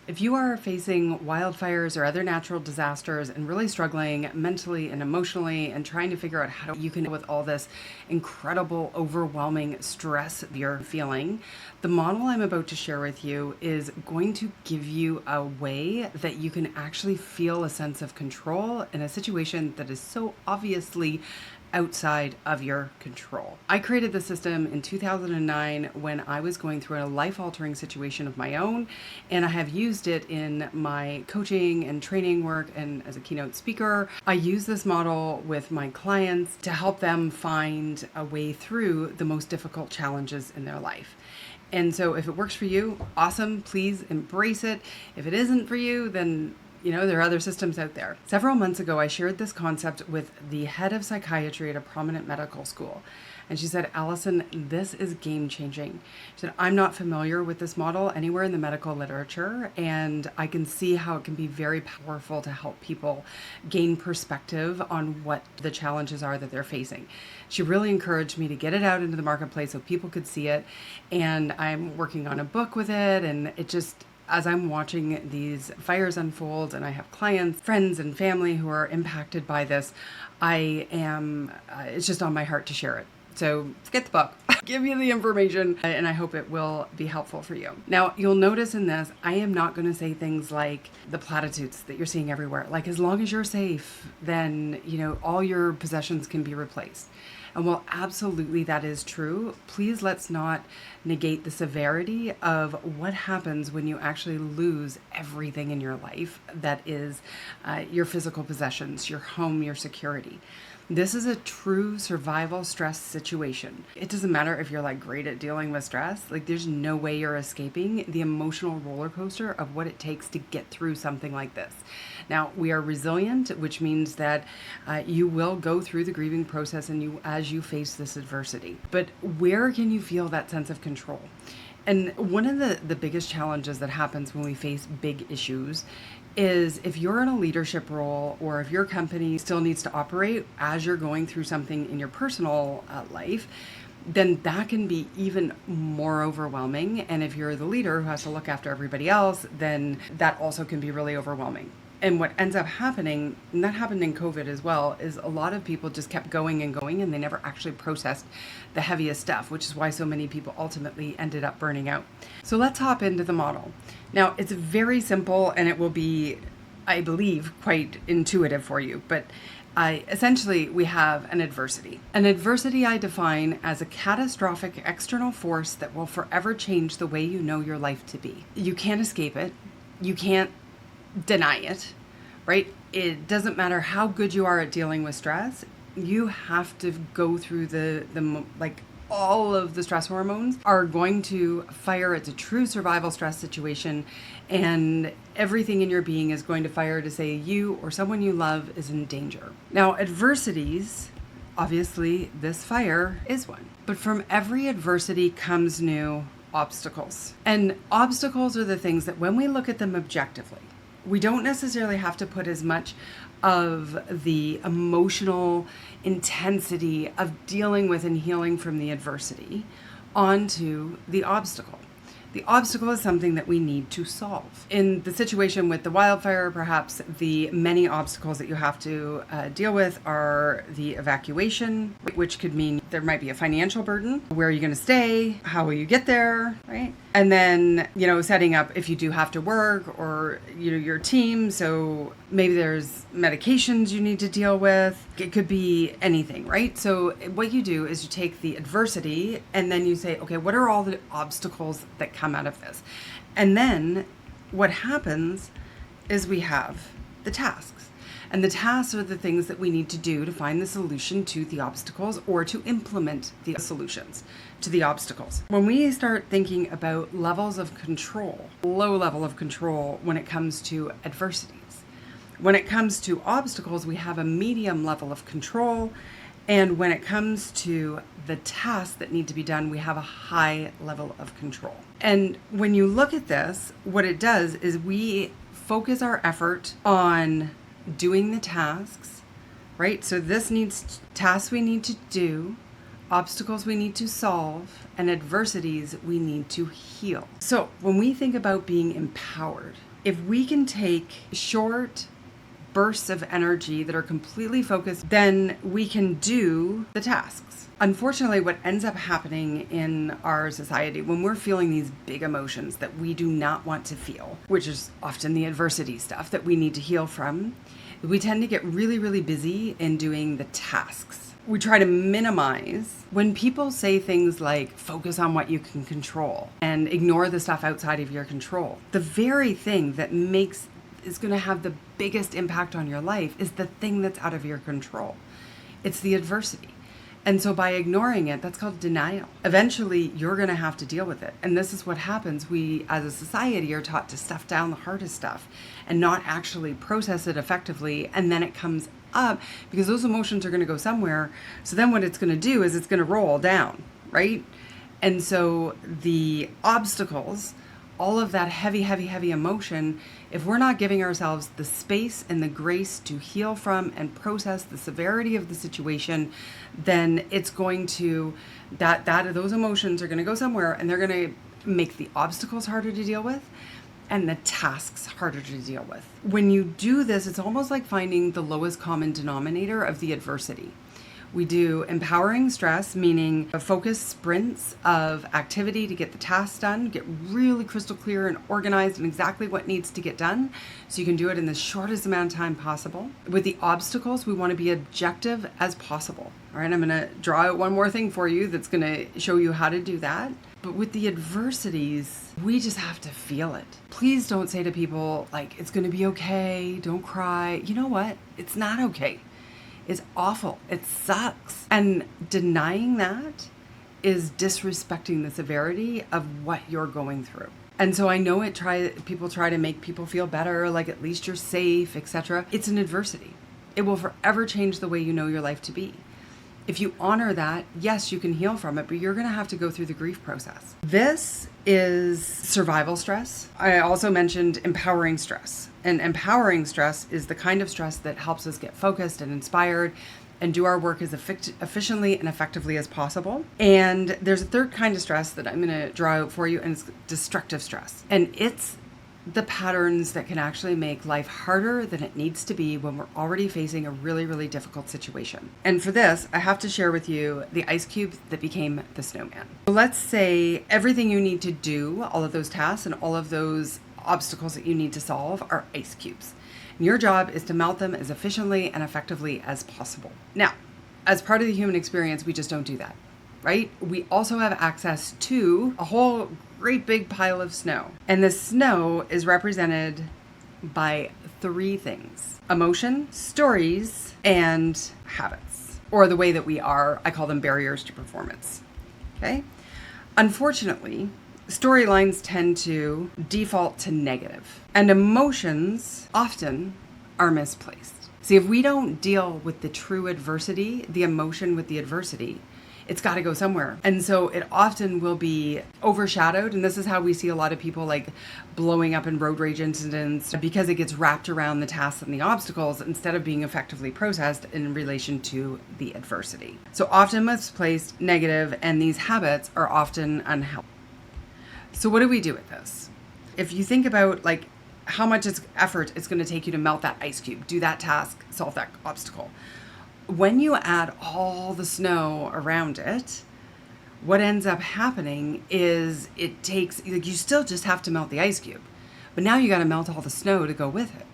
If you are facing wildfires or other natural disasters and really struggling mentally and emotionally and trying to figure out how you can deal with all this incredible, overwhelming stress you're feeling, the model I'm about to share with you is going to give you a way that you can actually feel a sense of control in a situation that is so obviously outside of your control. I created the system in 2009 when I was going through a life-altering situation of my own, and I have used it in my coaching and training work and as a keynote speaker. I use this model with my clients to help them find a way through the most difficult challenges in their life. And so if it works for you, awesome, please embrace it. If it isn't for you, then there are other systems out there. Several months ago, I shared this concept with the head of psychiatry at a prominent medical school. And she said, Allison, this is game changing. She said, I'm not familiar with this model anywhere in the medical literature, and I can see how it can be very powerful to help people gain perspective on what the challenges are that they're facing. She really encouraged me to get it out into the marketplace so people could see it. And I'm working on a book with it, and it just, as I'm watching these fires unfold and I have clients, friends, and family who are impacted by this, it's just on my heart to share it. So get the book, give you the information, and I hope it will be helpful for you. Now, you'll notice in this, I am not going to say things like the platitudes that you're seeing everywhere. Like, as long as you're safe, then, all your possessions can be replaced. And while absolutely that is true, please let's not negate the severity of what happens when you actually lose everything in your life that is your physical possessions, your home, your security. This is a true survival stress situation. It doesn't matter if you're great at dealing with stress, there's no way you're escaping the emotional roller coaster of what it takes to get through something like this. Now, we are resilient, which means that you will go through the grieving process as you face this adversity. But where can you feel that sense of control? And one of the biggest challenges that happens when we face big issues is if you're in a leadership role or if your company still needs to operate as you're going through something in your personal life, then that can be even more overwhelming. And if you're the leader who has to look after everybody else, then that also can be really overwhelming. And what ends up happening, and that happened in COVID as well, is a lot of people just kept going and going and they never actually processed the heaviest stuff, which is why so many people ultimately ended up burning out. So let's hop into the model. Now, it's very simple and it will be, I believe, quite intuitive for you, but essentially we have an adversity. An adversity I define as a catastrophic external force that will forever change the way you know your life to be. You can't escape it. You can't deny it, right? It doesn't matter how good you are at dealing with stress. You have to go through all of the stress hormones are going to fire. It's a true survival stress situation, and everything in your being is going to fire to say you or someone you love is in danger. Now, adversities, obviously this fire is one, but from every adversity comes new obstacles. And obstacles are the things that when we look at them objectively, we don't necessarily have to put as much of the emotional intensity of dealing with and healing from the adversity onto the obstacle. The obstacle is something that we need to solve. In the situation with the wildfire, perhaps the many obstacles that you have to deal with are the evacuation, which could mean there might be a financial burden. Where are you going to stay? How will you get there? Right? And then, setting up if you do have to work or, your team. So maybe there's medications you need to deal with. It could be anything, right? So what you do is you take the adversity and then you say, okay, what are all the obstacles that come out of this? And then what happens is we have the tasks. And the tasks are the things that we need to do to find the solution to the obstacles or to implement the solutions to the obstacles. When we start thinking about levels of control, low level of control when it comes to adversities, when it comes to obstacles, we have a medium level of control. And when it comes to the tasks that need to be done, we have a high level of control. And when you look at this, what it does is we focus our effort on doing the tasks, right? So this needs tasks we need to do, obstacles we need to solve, and adversities we need to heal. So when we think about being empowered If we can take short bursts of energy that are completely focused, then we can do the tasks. Unfortunately, what ends up happening in our society when we're feeling these big emotions that we do not want to feel, which is often the adversity stuff that we need to heal from, we tend to get really, really busy in doing the tasks. We try to minimize when people say things like focus on what you can control and ignore the stuff outside of your control. The very thing that is going to have the biggest impact on your life is the thing that's out of your control. It's the adversity. And so by ignoring it, that's called denial. Eventually, you're going to have to deal with it. And this is what happens. We, as a society, are taught to stuff down the hardest stuff and not actually process it effectively. And then it comes up because those emotions are going to go somewhere. So then what it's going to do is it's going to roll down, right? And so the obstacles, all of that heavy, heavy, heavy emotion, if we're not giving ourselves the space and the grace to heal from and process the severity of the situation, then it's going to, those emotions are going to go somewhere and they're going to make the obstacles harder to deal with and the tasks harder to deal with. When you do this, it's almost like finding the lowest common denominator of the adversity. We do empowering stress, meaning focused sprints of activity to get the tasks done, get really crystal clear and organized and exactly what needs to get done so you can do it in the shortest amount of time possible. With the obstacles, we want to be objective as possible. All right, I'm going to draw out one more thing for you that's going to show you how to do that. But with the adversities, we just have to feel it. Please don't say to people like, it's going to be okay, don't cry. You know what? It's not okay. Is awful. It sucks. And denying that is disrespecting the severity of what you're going through. And so I know people try to make people feel better, like at least you're safe, etc. It's an adversity. It will forever change the way you know your life to be. If you honor that, yes, you can heal from it, but you're going to have to go through the grief process. This is survival stress. I also mentioned empowering stress. And empowering stress is the kind of stress that helps us get focused and inspired and do our work as efficiently and effectively as possible. And there's a third kind of stress that I'm going to draw out for you, and it's destructive stress. And it's the patterns that can actually make life harder than it needs to be when we're already facing a really, really difficult situation. And for this, I have to share with you the ice cube that became the snowman. So let's say everything you need to do, all of those tasks and all of those obstacles that you need to solve are ice cubes. And your job is to melt them as efficiently and effectively as possible. Now, as part of the human experience, we just don't do that, right? We also have access to a whole great big pile of snow. And the snow is represented by three things: emotion, stories, and habits, or the way that we are. I call them barriers to performance. Okay? Unfortunately, storylines tend to default to negative, and emotions often are misplaced. See, if we don't deal with the true adversity, the emotion with the adversity, it's got to go somewhere. And so it often will be overshadowed. And this is how we see a lot of people like blowing up in road rage incidents, because it gets wrapped around the tasks and the obstacles instead of being effectively processed in relation to the adversity. So often misplaced, negative, and these habits are often unhealthy. So what do we do with this? If you think about like how much effort it's going to take you to melt that ice cube, do that task, solve that obstacle. When you add all the snow around it, what ends up happening is it takes, like, you still just have to melt the ice cube, but now you got to melt all the snow to go with it.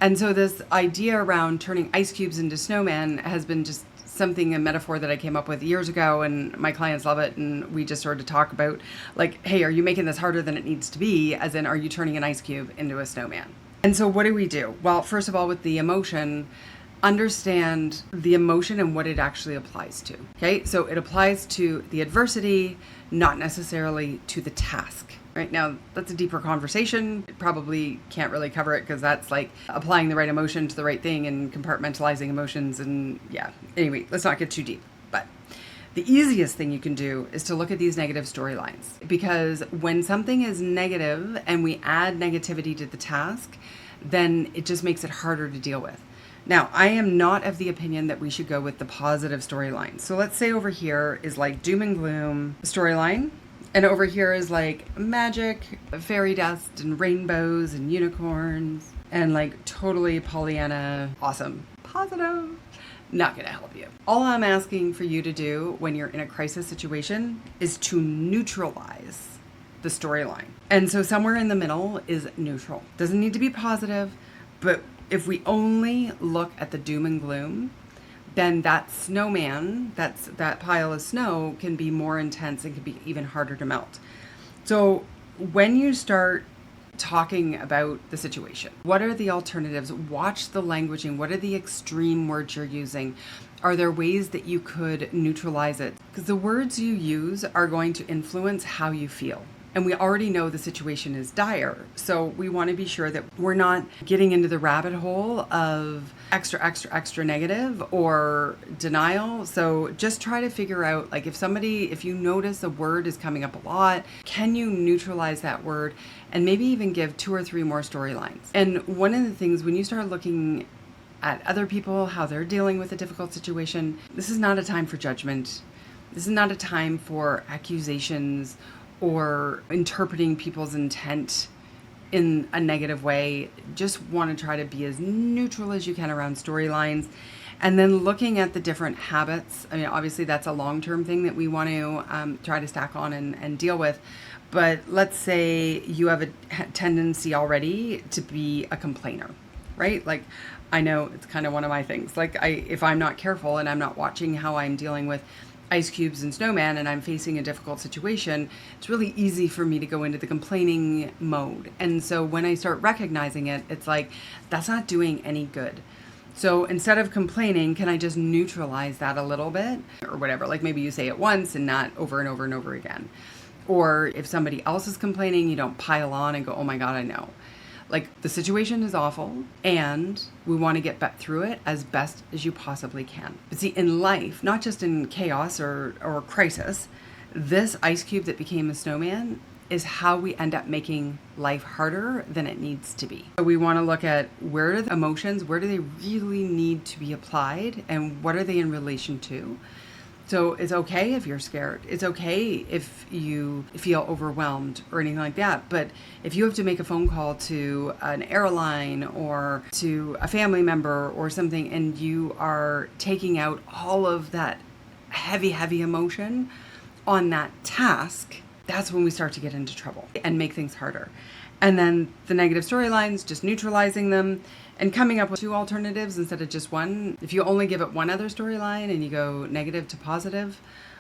And so this idea around turning ice cubes into snowmen has been just a metaphor that I came up with years ago, and my clients love it. And we just started to talk about like, hey, are you making this harder than it needs to be? As in, are you turning an ice cube into a snowman? And so what do we do? Well, first of all, with the emotion, understand the emotion and what it actually applies to. Okay, so it applies to the adversity, not necessarily to the task. Right now, that's a deeper conversation. It probably can't really cover it because that's like applying the right emotion to the right thing and compartmentalizing emotions. And yeah, anyway, let's not get too deep. But the easiest thing you can do is to look at these negative storylines, because when something is negative and we add negativity to the task, then it just makes it harder to deal with. Now, I am not of the opinion that we should go with the positive storyline. So let's say over here is like doom and gloom storyline, And over here is like magic, fairy dust, and rainbows, and unicorns, and like totally Pollyanna, awesome, positive. Not gonna help you. All I'm asking for you to do when you're in a crisis situation is to neutralize the storyline. And so somewhere in the middle is neutral. Doesn't need to be positive, but if we only look at the doom and gloom, then that snowman, that pile of snow can be more intense and can be even harder to melt. So when you start talking about the situation, what are the alternatives? Watch the languaging. What are the extreme words you're using? Are there ways that you could neutralize it? Because the words you use are going to influence how you feel. And we already know the situation is dire. So we want to be sure that we're not getting into the rabbit hole of extra negative or denial. So just try to figure out, like, if you notice a word is coming up a lot, can you neutralize that word and maybe even give 2 or 3 more storylines? And one of the things, when you start looking at other people, how they're dealing with a difficult situation, this is not a time for judgment. This is not a time for accusations or interpreting people's intent in a negative way. Just want to try to be as neutral as you can around storylines. And then looking at the different habits. I mean, obviously that's a long-term thing that we want to try to stack on and deal with. But let's say you have a tendency already to be a complainer, right? Like, I know it's kind of one of my things. Like, if I'm not careful and I'm not watching how I'm dealing with ice cubes and snowman and I'm facing a difficult situation, it's really easy for me to go into the complaining mode. And so when I start recognizing it, it's like, that's not doing any good. So instead of complaining, can I just neutralize that a little bit or whatever? Like maybe you say it once and not over and over and over again. Or if somebody else is complaining, you don't pile on and go, oh my God, I know. Like, the situation is awful and we want to get through it as best as you possibly can. But see, in life, not just in chaos or crisis, this ice cube that became a snowman is how we end up making life harder than it needs to be. So we want to look at where are the emotions, where do they really need to be applied, and what are they in relation to? So it's okay if you're scared. It's okay if you feel overwhelmed or anything like that. But if you have to make a phone call to an airline or to a family member or something, and you are taking out all of that heavy emotion on that task, that's when we start to get into trouble and make things harder. And then the negative storylines, just neutralizing them and coming up with 2 alternatives instead of just one. If you only give it one other storyline and you go negative to positive,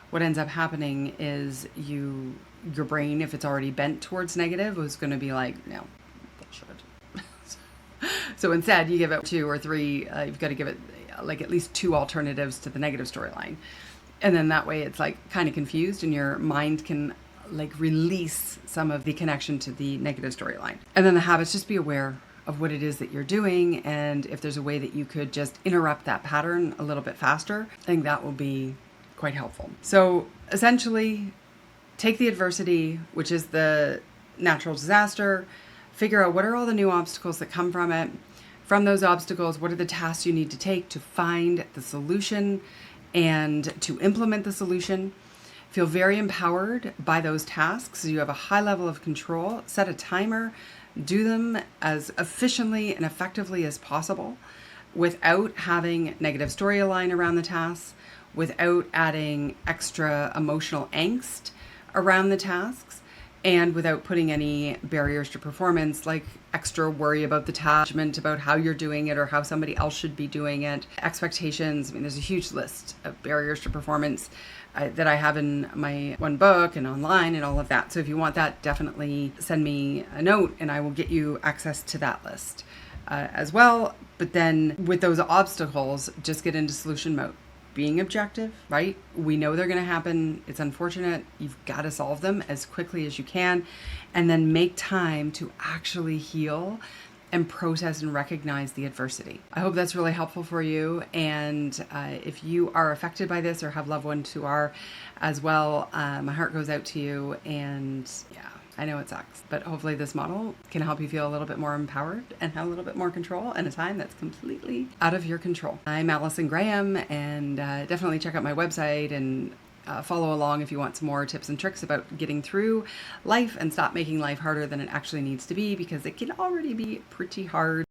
what ends up happening is your brain, if it's already bent towards negative, is going to be like, no, bullshit. So instead, you give it 2 or 3, you've got to give it like at least 2 alternatives to the negative storyline. And then that way it's like kind of confused and your mind can like release some of the connection to the negative storyline. And then the habits, just be aware of what it is that you're doing, and if there's a way that you could just interrupt that pattern a little bit faster, I think that will be quite helpful. So essentially, take the adversity, which is the natural disaster, figure out what are all the new obstacles that come from it. From those obstacles, what are the tasks you need to take to find the solution and to implement the solution. Feel very empowered by those tasks. So you have a high level of control. Set a timer. Do them as efficiently and effectively as possible without having negative storyline around the tasks, without adding extra emotional angst around the tasks, and without putting any barriers to performance, like extra worry about the task, about how you're doing it or how somebody else should be doing it, expectations. I mean, there's a huge list of barriers to performance that I have in my one book and online and all of that. So if you want that, definitely send me a note and I will get you access to that list as well. But then with those obstacles, just get into solution mode. Being objective, right? We know they're going to happen. It's unfortunate. You've got to solve them as quickly as you can, and then make time to actually heal and process and recognize the adversity. I hope that's really helpful for you. And if you are affected by this or have loved ones who are as well, my heart goes out to you. And yeah, I know it sucks, but hopefully this model can help you feel a little bit more empowered and have a little bit more control in a time that's completely out of your control. I'm Allison Graham, and definitely check out my website and follow along if you want some more tips and tricks about getting through life and stop making life harder than it actually needs to be, because it can already be pretty hard.